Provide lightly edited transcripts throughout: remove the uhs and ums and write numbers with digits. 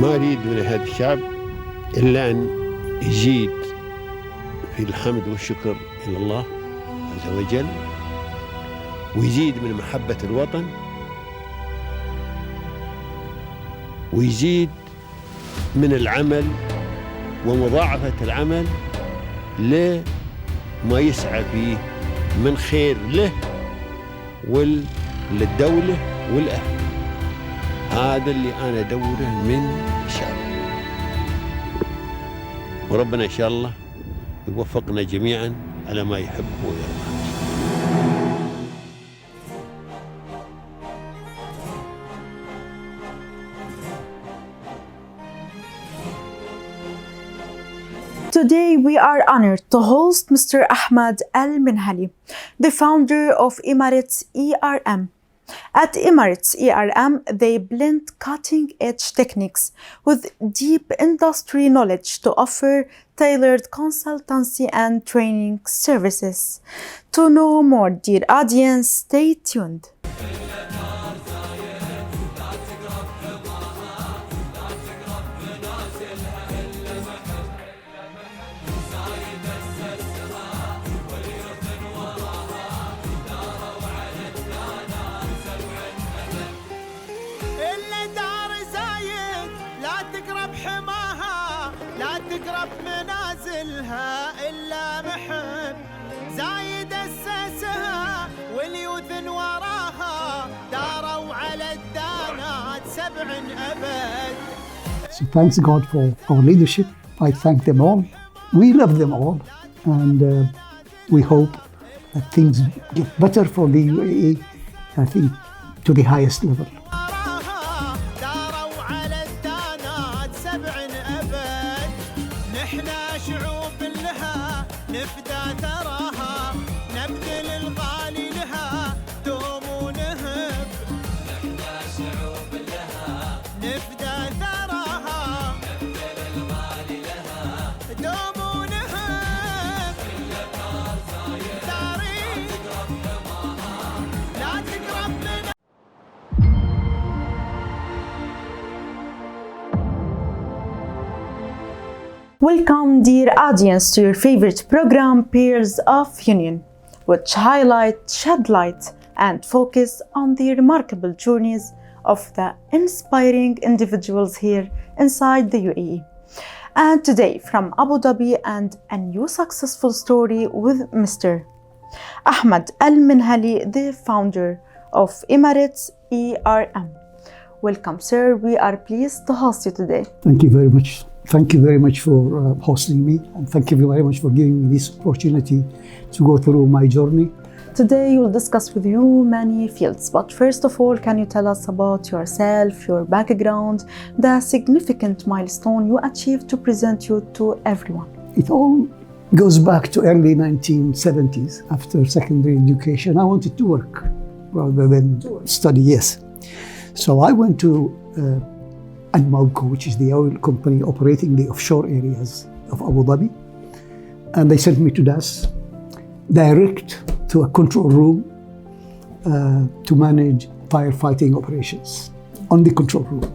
ما أريد من هذا الشعب إلا أن يزيد في الحمد والشكر إلى الله عز وجل، ويزيد من محبة الوطن، ويزيد من العمل ومضاعفة العمل لما يسعى فيه من خير له وللدولة والأهل. هذا اللي أنا أدوره من الشعب، وربنا إن شاء الله يوفقنا جميعا على ما يحب ويرضى. Today, we are honored to host Mr. Ahmed Menhali, the founder of Emirates ERM. At Emirates ERM, they blend cutting-edge techniques with deep industry knowledge to offer tailored consultancy and training services. To know more, dear audience, stay tuned. تقرب منازلها إلا محب زايد أسسها واليوثن وراها داروا على الدانات 7 أبد. So thanks God for our leadership. I thank them all. We love them all, and we hope that things get better for the UAE, I think, to the highest level. نحنا شعوب لها نفدى ثراها نبذل الغالي لها دوم ونهب. نحنا شعوب لها نفدى ثراها نبذل الغالي لها دوم ونهب. كل نار زايد لا تقرب حماها لا تقرب من. Welcome, dear audience, to your favorite program, Peers of Union, which shed light and focus on the remarkable journeys of the inspiring individuals here inside the UAE. And today, from Abu Dhabi, and a new successful story with Mr. Ahmed Menhali, the founder of Emirates ERM. Welcome, sir. We are pleased to host you today. Thank you very much. Thank you very much for hosting me, and thank you very much for giving me this opportunity to go through my journey. Today we'll discuss with you many fields, but first of all, can you tell us about yourself, your background, the significant milestone you achieved to present you to everyone? It all goes back to early 1970s. After secondary education, I wanted to work rather than study, yes. So I went to Ahmed, which is the oil company operating the offshore areas of Abu Dhabi, and they sent me to DAS, direct to a control room to manage firefighting operations on the control room.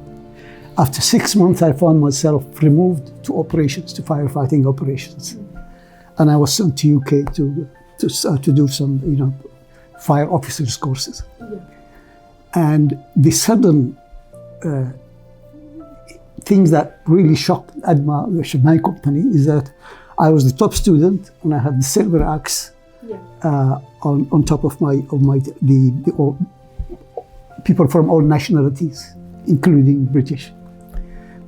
After 6 months, I found myself removed to operations, to firefighting operations, and I was sent to UK to do some, fire officers courses. Yeah. And the sudden things that really shocked my company is that I was the top student and I had the silver axe on top of the people from all nationalities, including British.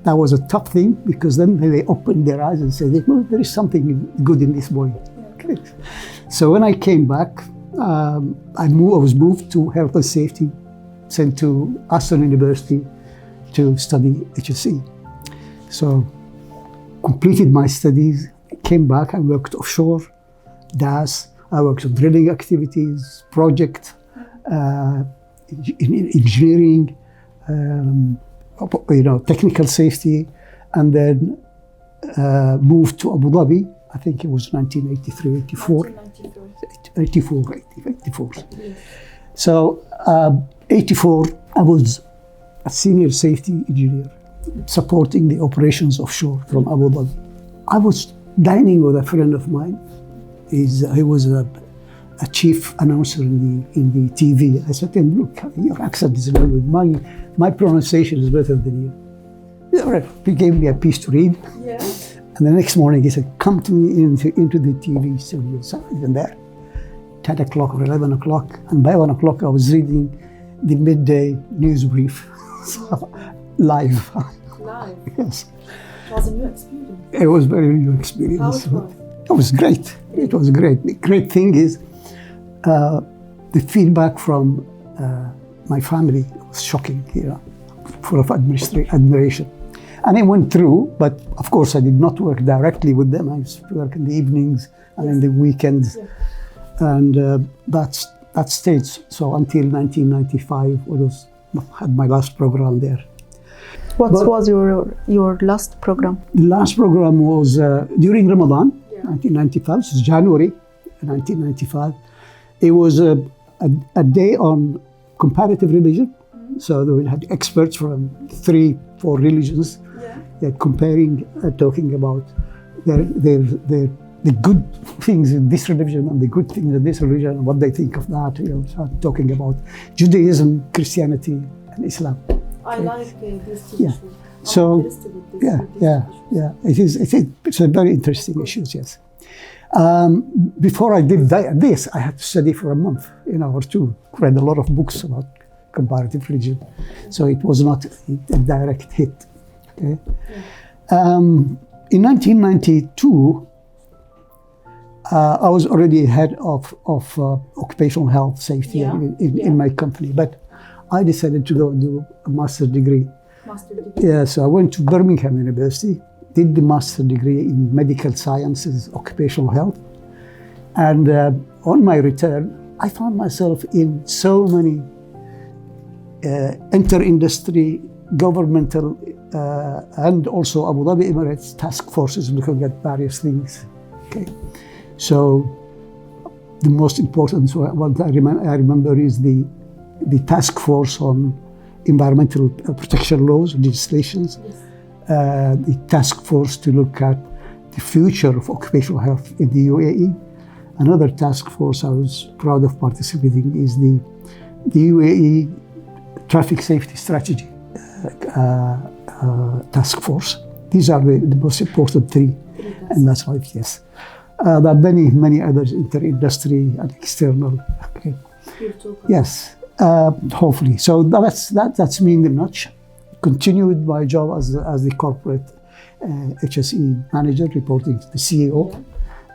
That was a tough thing because then they opened their eyes and said, well, there is something good in this boy. Okay. So when I came back, I was moved to health and safety, sent to Aston University to study HSE. So completed my studies, came back and worked offshore, DAS. I worked on drilling activities, project, in engineering, technical safety, and then moved to Abu Dhabi. I think it was 1983, 84. 84. So 84, I was a senior safety engineer supporting the operations offshore from Abu Dhabi. I was dining with a friend of mine. He was a chief announcer in the TV. I said to him, look, your accent is very good. My pronunciation is better than you. He gave me a piece to read. Yeah. And the next morning he said, come to me into the TV studio. So I was there, 10 o'clock or 11 o'clock. And by 1 o'clock I was reading the midday news brief. So, live. Live. Yes. It was a new experience. It was very new experience. How it was? It was great. It was great. The great thing is the feedback from my family was shocking, full of admiration. And I went through, but of course I did not work directly with them. I used to work in the evenings and in the weekends. Yeah. And that stayed. So until 1995, I had my last program there. What was your last program? The last program was during Ramadan, 1995, so January 1995. It was a day on comparative religion. So we had experts from 3-4 religions comparing, talking about the good things in this religion and the good things in this religion and what they think of that. So talking about Judaism, Christianity, and Islam. I like this Yeah. So, it's a very interesting issue, yes. Before I did this, I had to study for a month, or two. Read a lot of books about comparative religion. So it was not a direct hit. Okay. In 1992, I was already head of occupational health safety in my company, but I decided to go and do a master's degree. Yeah, so I went to Birmingham University, did the master's degree in medical sciences, occupational health. And on my return, I found myself in so many inter-industry, governmental, and also Abu Dhabi Emirates task forces looking at various things. Okay, so the most important one I remember is the task force on environmental protection laws, legislations, the task force to look at the future of occupational health in the UAE. Another task force I was proud of participating is the UAE Traffic Safety Strategy task force. These are the most important three, and that's right, yes. There are many others, inter-industry and external. Okay. Yes. Hopefully. So that's me in a nutshell. Continued my job as the corporate HSE manager, reporting to the CEO.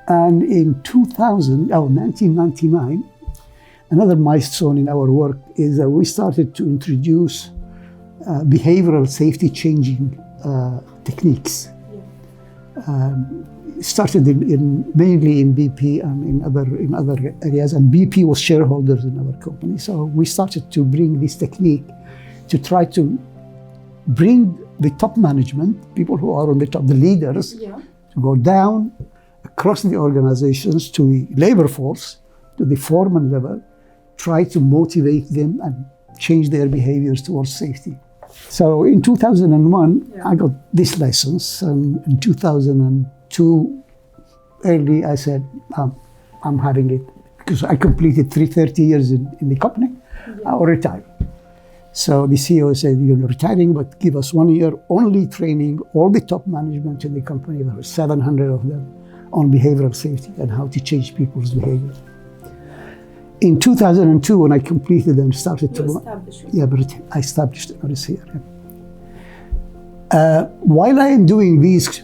And in 1999, another milestone in our work is that we started to introduce behavioral safety changing techniques. Started mainly in BP and in other areas, and BP was shareholders in our company. So we started to bring this technique to try to bring the top management, people who are on the top, the leaders, to go down across the organizations to the labor force, to the foreman level, try to motivate them and change their behaviors towards safety. So in 2001, I got this license, and in 2002, early, I said, I'm having it, because I completed 30 years in the company. I will retire. So the CEO said, you're retiring, but give us 1 year only training all the top management in the company, there were 700 of them, on behavioral safety and how to change people's behavior. In 2002, when I completed and started I established Emirates here. While I am doing this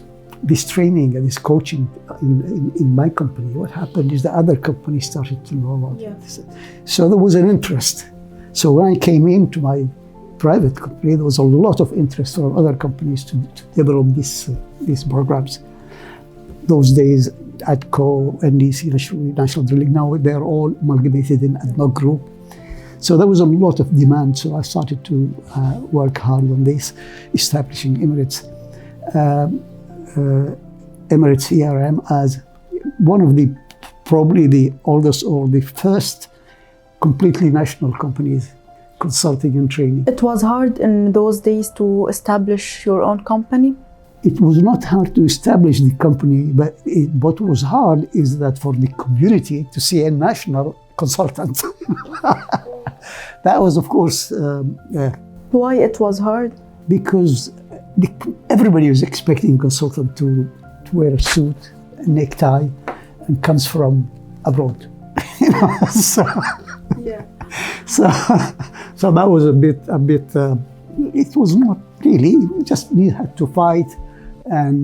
training and this coaching in my company, what happened is the other companies started to know about it. So there was an interest. So when I came into my private company, there was a lot of interest from other companies to develop these programs. Those days, ADCO, NDC, National Drilling, now they're all amalgamated in ADNOC Group. So there was a lot of demand, so I started to work hard on this, establishing Emirates ERM as one of probably the oldest or the first completely national companies consulting and training. It was hard in those days to establish your own company? It was not hard to establish the company, but what was hard is that for the community to see a national consultant. That was, of course, Why it was hard? because everybody was expecting a consultant to wear a suit, a necktie, and comes from abroad. You know, so, Yeah. so that was a bit. It was not really. You had to fight and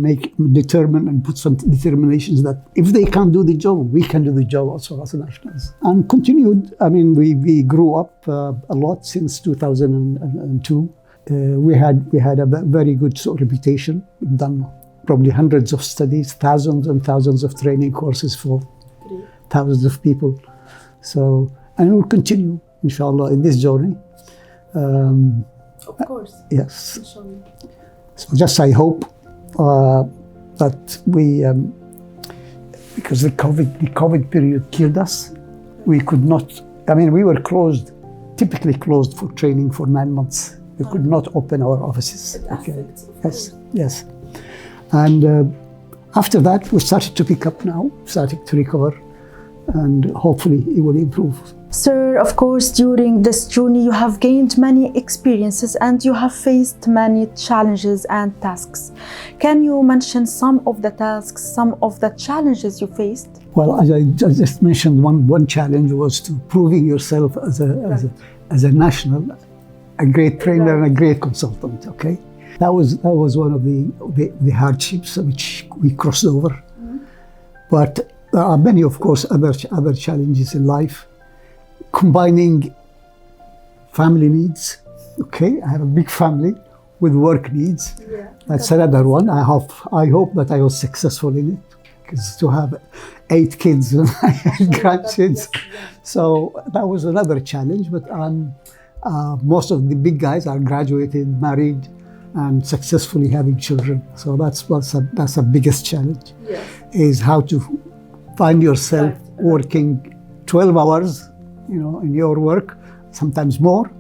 determine and put some determinations that if they can't do the job, we can do the job also as nationals. And continued. I mean, we grew up a lot since 2002. We had a very good reputation. We've done probably hundreds of studies, thousands and thousands of training courses for thousands of people. So, and we'll continue, inshallah, in this journey. Of course. Yes. Inshallah. So just I hope that we, because the COVID period killed us, we could not, I mean, we were typically closed for training for 9 months. We could not open our offices. Yes. And after that, we started to pick up now, starting to recover, and hopefully it will improve. Sir, of course, during this journey, you have gained many experiences and you have faced many challenges and tasks. Can you mention some of the tasks, some of the challenges you faced? Well, as I just mentioned, one challenge was to proving yourself as a national, a great trainer and a great consultant. Okay, that was one of the hardships which we crossed over. Mm-hmm. But there are many, of course, other challenges in life. Combining family needs. Okay, I have a big family with work needs. Yeah, that's another one. I hope that I was successful in it, because to have 8 kids and grandkids, so that was another challenge. But most of the big guys are graduated, married, and successfully having children. So that's the biggest challenge. Yes. Is how to find yourself working 12 hours. You know, in your work, sometimes more,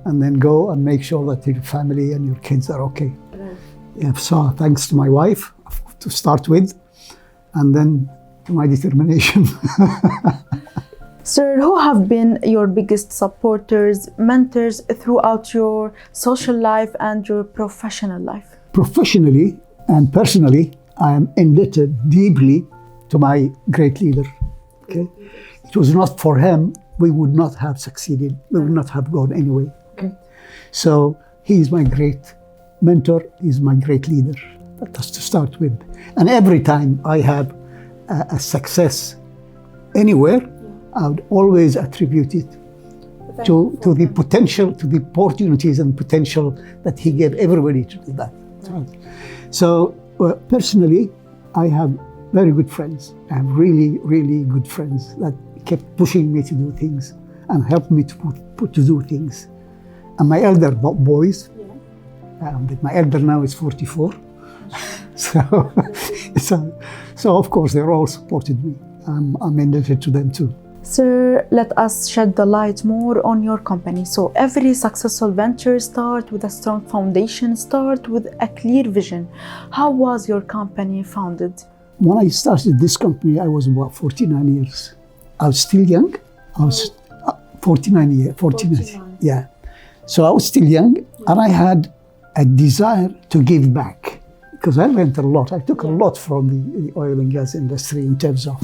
and then go and make sure that your family and your kids are okay. Right. Yeah, so thanks to my wife to start with, and then to my determination. Sir, who have been your biggest supporters, mentors throughout your social life and your professional life? Professionally and personally, I am indebted deeply to my great leader. Okay, it was not for him, we would not have succeeded. We would not have gone anyway. Okay, so he is my great mentor. He's my great leader. That's to start with. And every time I have a success anywhere, I would always attribute it to the potential, to the opportunities and potential that he gave everybody to do that. So personally, I have very good friends. I have really, really good friends that kept pushing me to do things and helped me to do things. And my elder boys, my elder now is 44, so of course they're all supported me. I'm indebted to them too. Sir, let us shed the light more on your company. So every successful venture starts with a strong foundation, start with a clear vision. How was your company founded? When I started this company, I was about 49 years. I was still young. I was 49. Yeah. So I was still young, and I had a desire to give back, because I learned a lot. I took a lot from the oil and gas industry in terms of,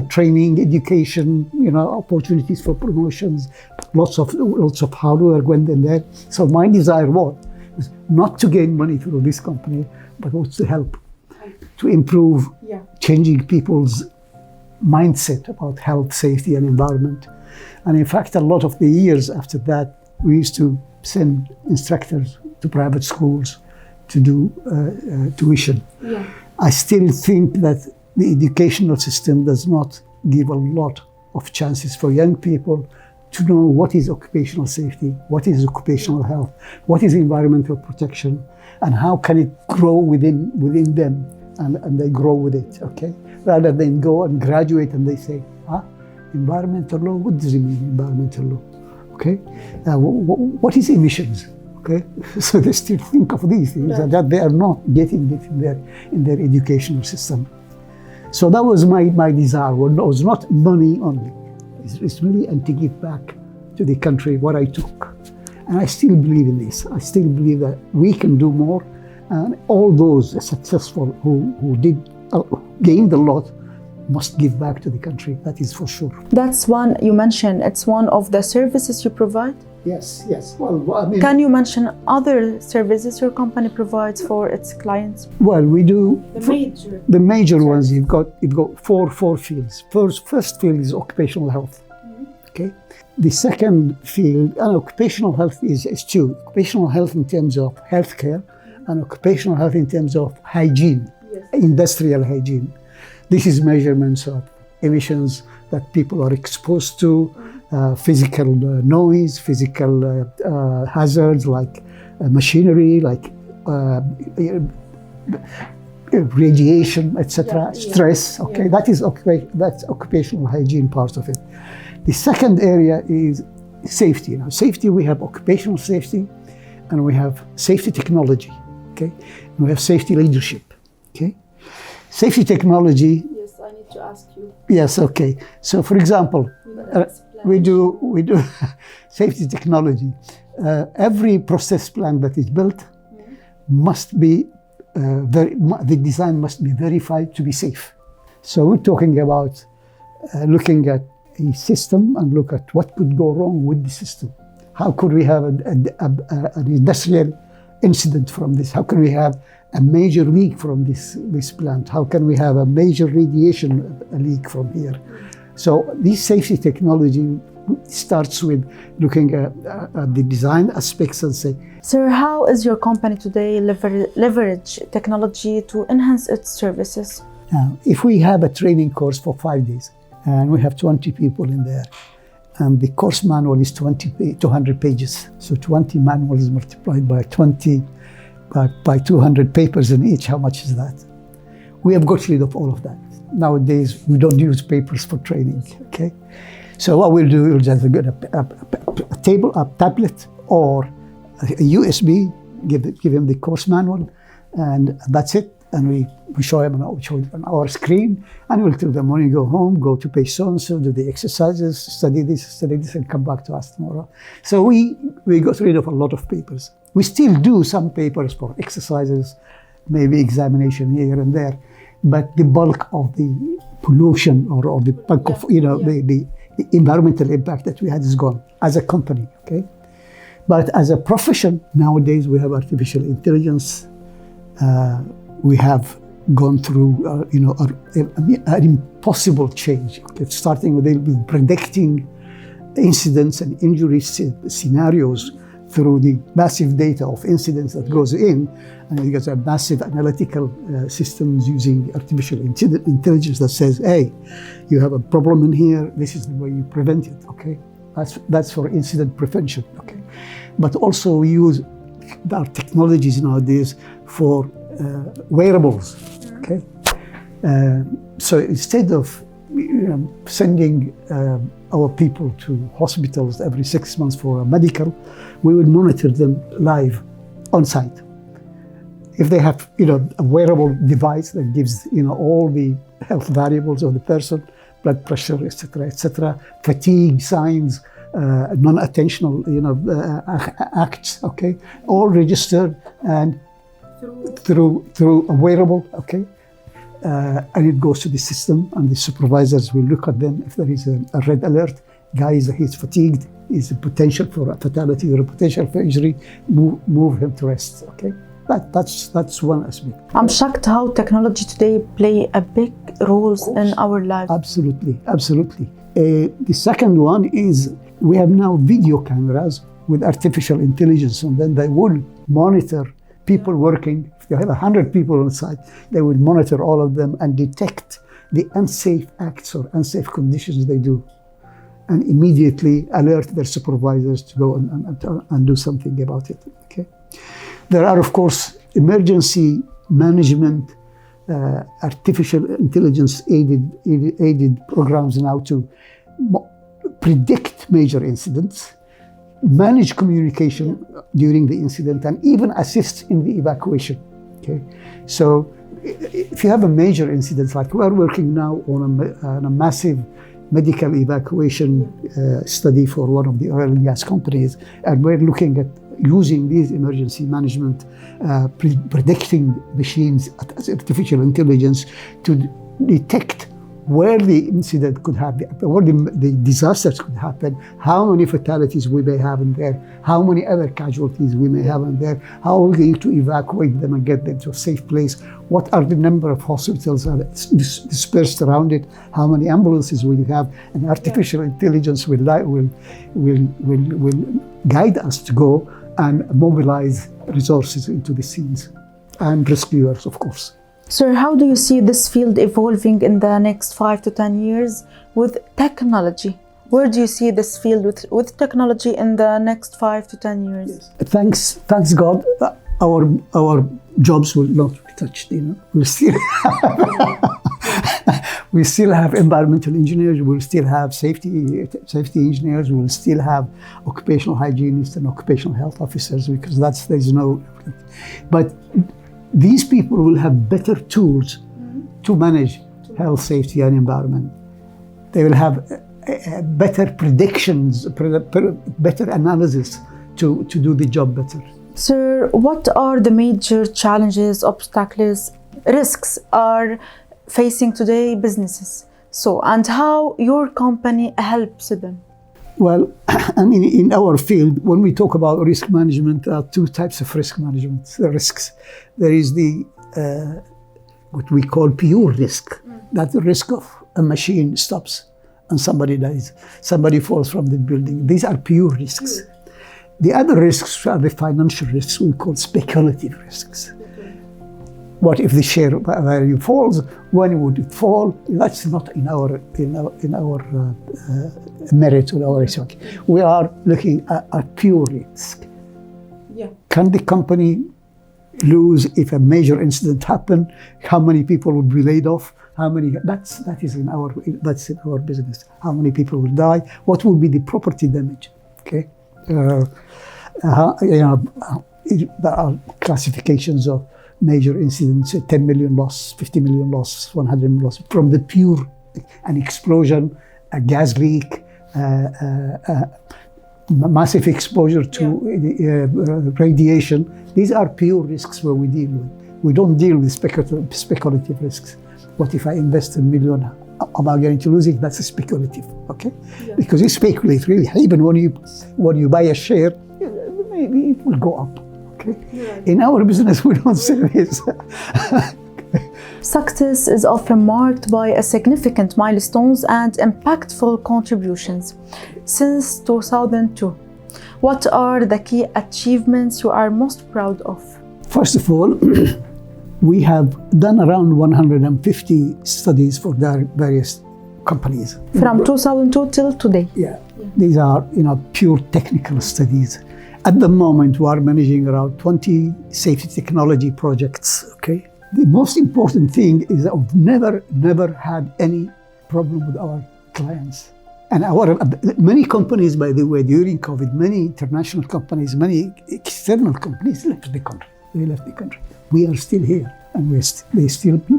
training, education, opportunities for promotions, lots of hard work went in there. So my desire was not to gain money through this company, but was to help, to improve, changing people's mindset about health, safety, and environment. And in fact, a lot of the years after that, we used to send instructors to private schools to do tuition. Yeah. I still think that the educational system does not give a lot of chances for young people to know what is occupational safety, what is occupational health, what is environmental protection, and how can it grow within them, and they grow with it, okay? Rather than go and graduate and they say, environmental law, what does it mean, environmental law? Okay, what is emissions? Okay, so they still think of these things that they are not getting it in their educational system. So that was my desire. Well, it was not money only. It's really and to give back to the country what I took. And I still believe in this. I still believe that we can do more. And all those successful who did gained a lot must give back to the country. That is for sure. That's one you mentioned. It's one of the services you provide? Yes. Well, I mean, can you mention other services your company provides for its clients? Well, we do The major ones. You've got four fields. First field is occupational health. Okay. The second field, occupational health is two. Occupational health in terms of healthcare, and occupational health in terms of hygiene, industrial hygiene. This is measurements of emissions that people are exposed to, physical noise, physical hazards like machinery, like radiation, etc., stress. Okay, that's occupational hygiene part of it. The second area is safety. Now, safety, we have occupational safety, and we have safety technology. Okay, and we have safety leadership. Okay, safety technology. Yes, I need to ask you. Yes. Okay. So, for example, we do safety technology. Every process plant that is built must be the design must be verified to be safe. So we're talking about looking at a system and look at what could go wrong with the system. How could we have an industrial incident from this? How can we have a major leak from this plant? How can we have a major radiation leak from here? So this safety technology starts with looking at the design aspects and say, Sir, how is your company today leverage technology to enhance its services? Now, if we have a training course for 5 days and we have 20 people in there, and the course manual is 200 pages, so 20 manuals multiplied by 20 by 200 papers in each, how much is that? We have got rid of all of that. Nowadays, we don't use papers for training, okay? So what we'll do, we'll just get a tablet or a USB, give him the course manual, and that's it. And we show him on our screen, and we'll tell them when you go home, go to page so-and-so, do the exercises, study this, and come back to us tomorrow. So we got rid of a lot of papers. We still do some papers for exercises, maybe examination here and there, but the bulk of the pollution or the bulk of the environmental impact that we had is gone as a company. Okay, but as a profession nowadays, we have artificial intelligence. We have gone through, an impossible change. Okay? Starting with predicting incidents and injury scenarios through the massive data of incidents that goes in, and you get a massive analytical systems using artificial intelligence that says, "Hey, you have a problem in here. This is the way you prevent it." Okay, that's for incident prevention. Okay, but also we use our technologies nowadays for wearables. Okay, so instead of sending our people to hospitals every 6 months for a medical, we will monitor them live on site. If they have a wearable device that gives all the health variables of the person, blood pressure, etc., fatigue signs, non-attentional acts, okay, all registered and through a wearable, okay, and it goes to the system, and the supervisors will look at them. If there is a red alert, he's fatigued, is a potential for a fatality or a potential for injury, move him to rest. Okay, that's one aspect. I'm shocked how technology today play a big role in our life. Absolutely. The second one is we have now video cameras with artificial intelligence, and then they will monitor people working. If you have 100 people on site, they will monitor all of them and detect the unsafe acts or unsafe conditions they do, and immediately alert their supervisors to go and do something about it. Okay. There are, of course, emergency management, artificial intelligence aided programs now to predict major incidents manage communication during the incident and even assist in the evacuation. Okay, so if you have a major incident, like we're working now on a massive medical evacuation study for one of the oil and gas companies, and we're looking at using these emergency management, predicting machines, artificial intelligence, to detect where the incident could happen, where the disasters could happen, how many fatalities we may have in there, how many other casualties we may have in there, how are we going to evacuate them and get them to a safe place, what are the number of hospitals that are dispersed around it, how many ambulances we have, and artificial intelligence will guide us to go and mobilize resources into the scenes, and rescuers, of course. Sir, how do you see this field evolving in the next 5 to 10 years with technology? Where do you see this field with technology in the next 5 to 10 years? Yes. Thanks God, our jobs will not be touched. We'll still have environmental engineers. We'll still have safety engineers. We'll still have occupational hygienists and occupational health officers, because there's no. But these people will have better tools to manage health, safety, and environment. They will have better predictions, better analysis to do the job better. Sir, what are the major challenges, obstacles, risks are facing today businesses? And how your company helps them? Well, I mean, in our field, when we talk about risk management, there are two types of risk management risks. There is the what we call pure risk. That's the risk of a machine stops and somebody dies, somebody falls from the building. These are pure risks. The other risks are the financial risks we call speculative risks. What if the share value falls? When would it fall? That's not in our merit or our risk. We are looking at pure risk. Yeah. Can the company lose if a major incident happened? How many people would be laid off? How many? That's in our business. How many people will die? What will be the property damage? Okay. There are classifications of major incidents, 10 million loss, 50 million loss, 100 million loss, from the pure, an explosion, a gas leak, massive exposure to radiation. These are pure risks where we deal with. We don't deal with speculative risks. What if I invest $1 million? Am I going to lose it? That's a speculative, okay? Yeah. Because you speculate, really. Even when you buy a share, maybe it will go up. Okay. Yeah. In our business, we don't say this. Success is often marked by a significant milestones and impactful contributions. Since 2002, what are the key achievements you are most proud of? First of all, we have done around 150 studies for their various companies. From 2002 till today? Yeah. These are, pure technical studies. At the moment, we are managing around 20 safety technology projects, okay? The most important thing is that we've never had any problem with our clients. And many companies, by the way, during COVID, many international companies, many external companies left the country. They left the country. We are still here, and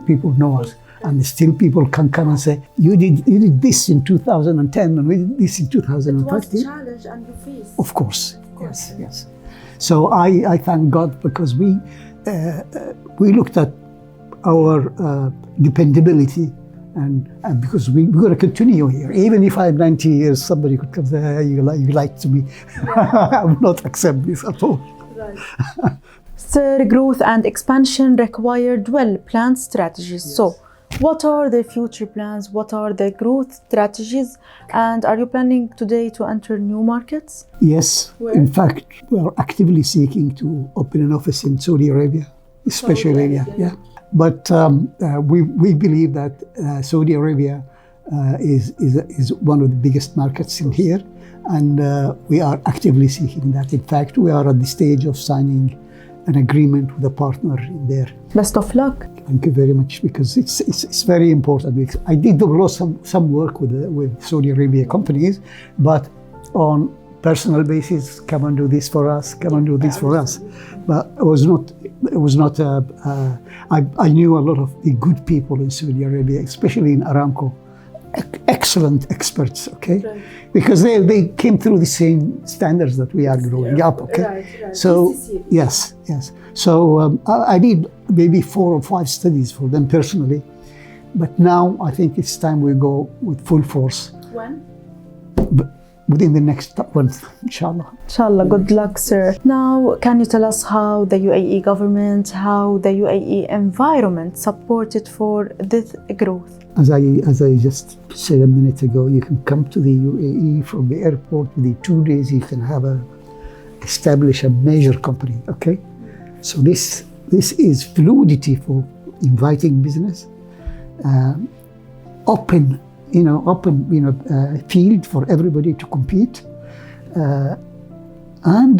people know us. And still people can come and say, you did this in 2010, and we did this in 2015. It was a challenge and you faced. Of course. Yes. So I thank God, because we looked at our dependability, and because we're going to continue here. Even if I'm 90 years, somebody could come and say, hey, you lied to me. I will not accept this at all. Right. Sir, growth and expansion required well-planned strategies. Yes. So, what are the future plans? What are the growth strategies? And are you planning today to enter new markets? Yes. Where? In fact, we are actively seeking to open an office in Saudi Arabia, especially. Yeah. But we believe that Saudi Arabia is one of the biggest markets in here, and we are actively seeking that. In fact, we are at the stage of signing an agreement with a partner in there. Best of luck. Thank you very much, because it's very important. I did some work with Saudi Arabia companies, but on personal basis, come and do this for us, come and do this for us. But it was not, I knew a lot of the good people in Saudi Arabia, especially in Aramco, excellent experts, okay? Right. Because they came through the same standards that we are growing up, okay? Right. So, yes. So I did maybe 4 or 5 studies for them personally, but now I think it's time we go with full force. When? Within the next month, inshallah. Inshallah, good luck, sir. Now, can you tell us how the UAE government, how the UAE environment supported for this growth? As I just said a minute ago, you can come to the UAE from the airport within 2 days. You can establish a major company. Okay, so this is fluidity for inviting business, open field for everybody to compete, and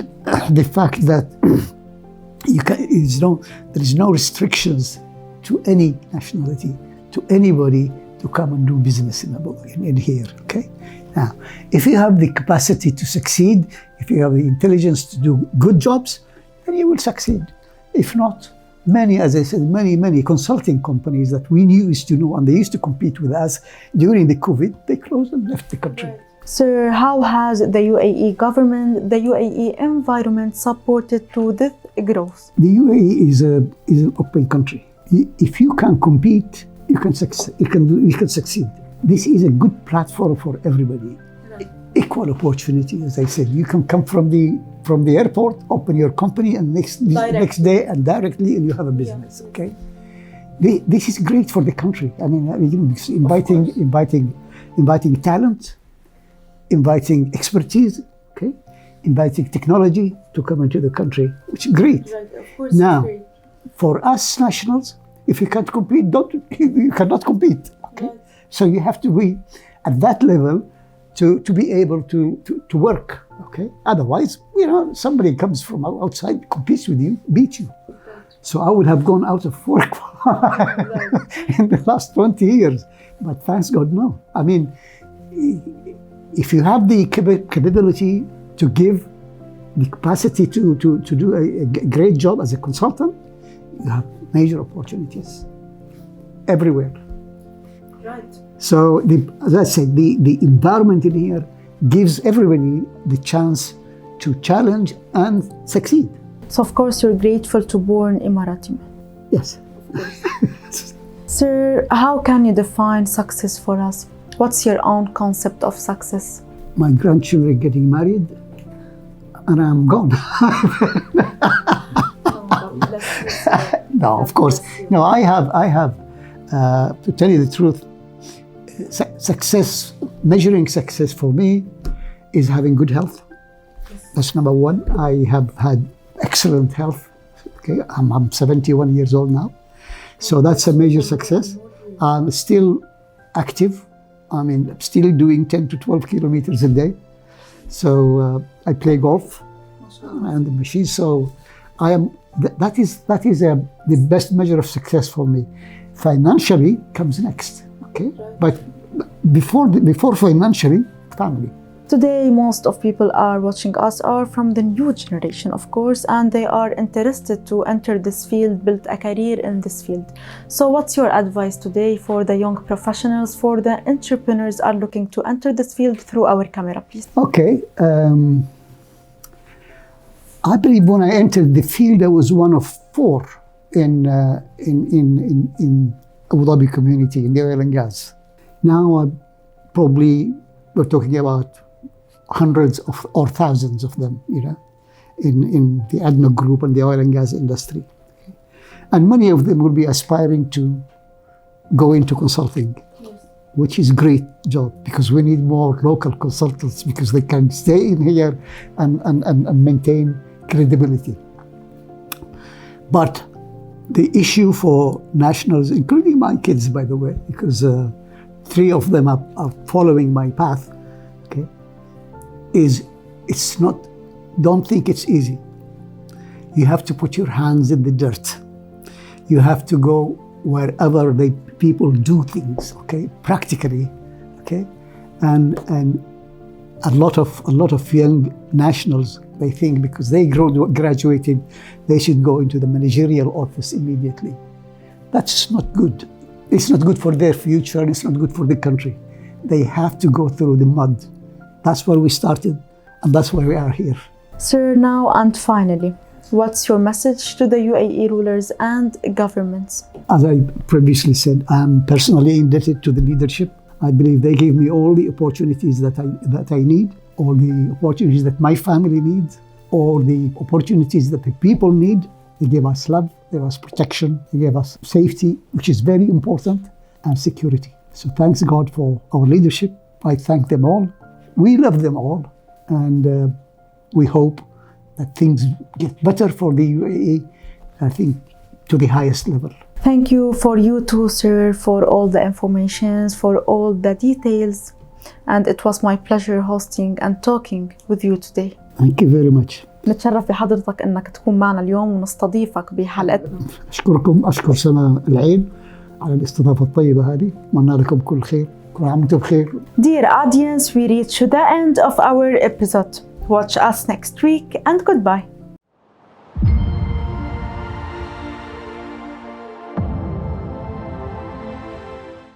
the fact that there is no restrictions to any nationality, to anybody to come and do business in here. Okay, now if you have the capacity to succeed, if you have the intelligence to do good jobs, then you will succeed. If not, as I said, many consulting companies that we used to know and they used to compete with us during the COVID, they closed and left the country. Right. Sir, how has the UAE government, the UAE environment supported to this growth? The UAE is an open country. If you can compete, you can succeed. This is a good platform for everybody. Right. Equal opportunity, as I said. You can come from the airport, open your company, and next day and directly, and you have a business. Yeah. Okay, this is great for the country. I mean, inviting talent, inviting expertise. Okay, inviting technology to come into the country, which is great. Right, of course. Now, great. For us nationals, if you can't compete, you cannot compete. Okay, right. So you have to be at that level to be able to work. Okay, otherwise, somebody comes from outside, competes with you, beats you. So I would have gone out of work in the last 20 years. But thanks God, no. I mean, if you have the capability to give, the capacity to do a great job as a consultant, you have major opportunities everywhere. Right. So, as I said, the environment in here gives everybody the chance to challenge and succeed. So, of course, you're grateful to born Emirati. Yes. Sir, how can you define success for us? What's your own concept of success? My grandchildren getting married, and I'm gone. No, of course. No, I have. To tell you the truth, measuring success for me is having good health. That's number one. I have had excellent health. Okay, I'm 71 years old now, so that's a major success. I'm still active. I mean, I'm still doing 10 to 12 kilometers a day. So I play golf and the machine. So I am. That is the best measure of success for me. Financially comes next. Okay, but before financially, family. Today, most of people are watching us are from the new generation, of course, and they are interested to enter this field, build a career in this field. So what's your advice today for the young professionals, for the entrepreneurs are looking to enter this field through our camera, please? Okay. I believe when I entered the field, I was one of 4 in Abu Dhabi community in the oil and gas. Now, we're talking about hundreds or thousands of them, in the ADNOC group and the oil and gas industry. And many of them will be aspiring to go into consulting, which is a great job because we need more local consultants because they can stay in here and maintain credibility. But the issue for nationals, including my kids, by the way, because 3 of them are following my path, okay, don't think it's easy. You have to put your hands in the dirt. You have to go wherever people do things, okay, practically, okay, and a lot of young nationals, they think because they graduated, they should go into the managerial office immediately. That's not good. It's not good for their future, and it's not good for the country. They have to go through the mud. That's where we started, and that's why we are here. Sir, now and finally, what's your message to the UAE rulers and governments? As I previously said, I'm personally indebted to the leadership. I believe they gave me all the opportunities that I need, all the opportunities that my family needs, all the opportunities that the people need. They gave us love, they gave us protection, they gave us safety, which is very important, and security. So thanks God for our leadership. I thank them all. We love them all, and we hope that things get better for the UAE, I think, to the highest level. Thank you for you too, sir, for all the information, for all the details. And it was my pleasure hosting and talking with you today. Thank you very much. نتشرف بحضرتك انك تكون معنا اليوم ونستضيفك بحلقتنا. أشكر سنة العين على الاستضافة الطيبة هذه. أتمنى لكم كل خير. كل عام وأنتم بخير. Dear audience, we reach the end of our episode. Watch us next week and goodbye.